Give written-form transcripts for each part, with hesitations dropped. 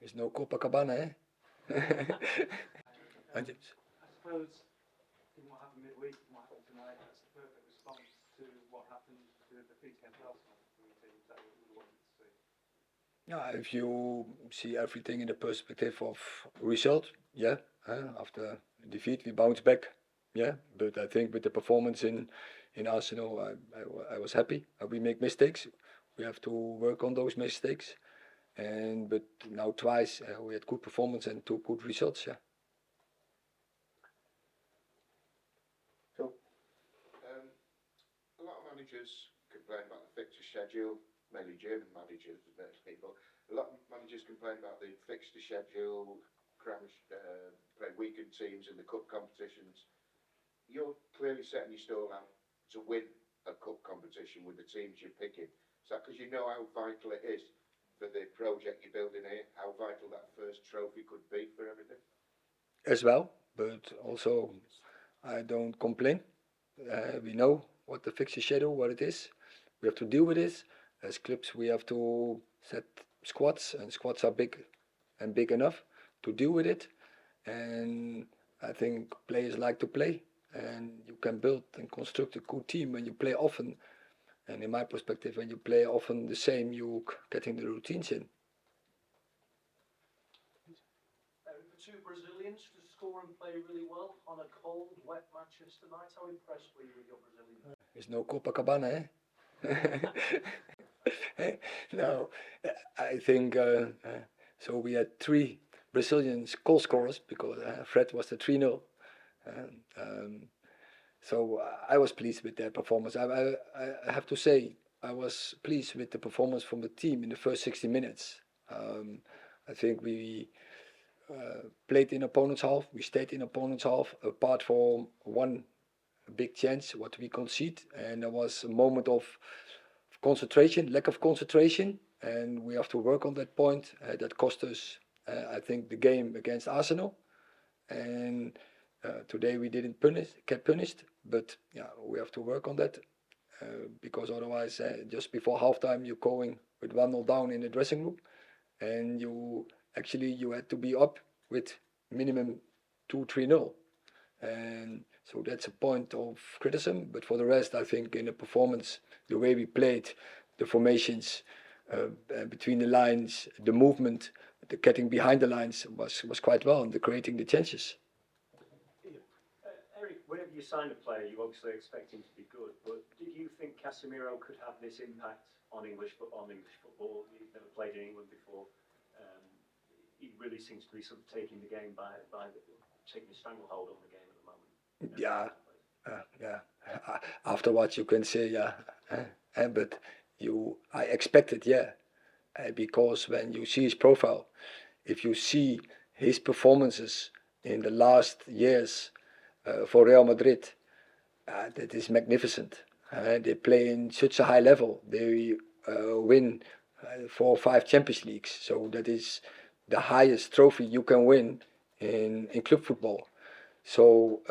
There's no Copacabana, eh? And it's- I suppose in what happened midweek, what happened tonight, that's the perfect response to what happened to the defeat against Arsenal. Is that what you wanted to see? yeah, if you see everything in the perspective of result, yeah, after defeat we bounce back, yeah. But I think with the performance in Arsenal, I was happy. We make mistakes, we have to work on those mistakes, and but now twice we had good performance and two good results, yeah. Cool. A lot of managers complain about the fixture schedule, mainly German managers, most people. A lot of managers complain about the fixture schedule, play weakened teams in the cup competitions. You're clearly setting your stall out to win a cup competition with the teams you're picking. Is that because you know how vital it is for the project you're building here, how vital that first trophy could be for everything? As well, but also I don't complain. We know what the fixture schedule, what it is. We have to deal with this. As clubs, we have to set squads, and squads are big and big enough to deal with it. And I think players like to play, and you can build and construct a good team when you play often. And in my perspective, when you play often the same, you're getting the routines in. The two Brazilians to score and play really well on a cold, wet Manchester night. How impressed were you with your Brazilians? There's no Copacabana, eh? No, I think so. We had three Brazilian goal scorers because Fred was the 3-0. So I was pleased with their performance. I have to say I was pleased with the performance from the team in the first 60 minutes. I think we played in opponent's half. We stayed in opponent's half apart from one big chance what we concede, and there was a moment of concentration, lack of concentration, and we have to work on that point. That cost us, I think, the game against Arsenal, and today we didn't get punished, but yeah, we have to work on that because otherwise, just before halftime, you're going with 1-0 down in the dressing room, and you had to be up with minimum 2-3-0, and so that's a point of criticism. But for the rest, I think in the performance, the way we played, the formations between the lines, the movement, the getting behind the lines was quite well, and the creating the chances. Erik, whenever you sign a player, you obviously expect him to be good. But did you think Casemiro could have this impact on English football? He's never played in England before. He really seems to be sort of taking the game by taking a stranglehold on the game at the moment. Yeah. Afterwards, you can say but I expected, because when you see his profile, if you see his performances in the last years for Real Madrid, that is magnificent. They play in such a high level. They win 4 or 5 Champions Leagues. So that is the highest trophy you can win in club football. So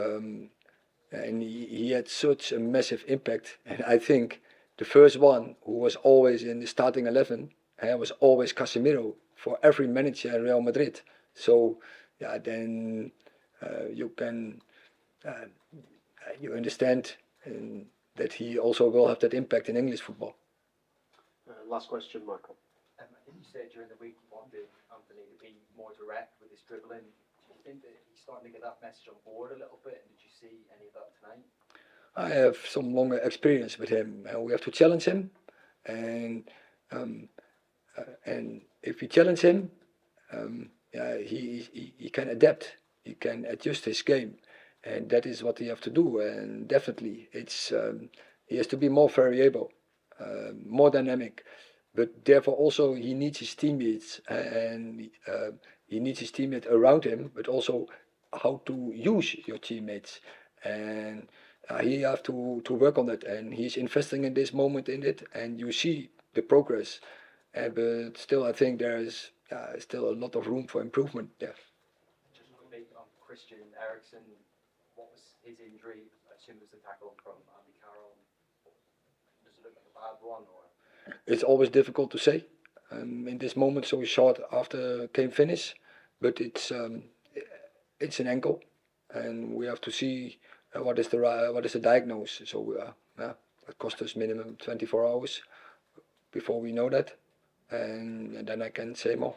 and he had such a massive impact. And I think the first one who was always in the starting 11 was always Casemiro for every manager at Real Madrid. So then you can you understand that he also will have that impact in English football. Last question, Michael. I think you said during the week you wanted Anthony to be more direct with his dribbling. Do you think that he's starting to get that message on board a little bit? And did you see any of that tonight? I have some longer experience with him. We have to challenge him, and if we challenge him, he can adapt. He can adjust his game, and that is what he have to do. And definitely, he has to be more variable, more dynamic. But therefore, also he needs his teammates, and he needs his teammates around him, but also how to use your teammates. And he have to work on that, and he's investing in this moment in it, and you see the progress. But still, I think there is still a lot of room for improvement there. Just quickly on Christian Eriksen, what was his injury? I assume it was the tackle from Andy Carroll. Does it look like a bad one, or? It's always difficult to say. in this moment so short after game finish, but it's an ankle, and we have to see what is the diagnosis. So it cost us minimum 24 hours before we know that, and then I can say more.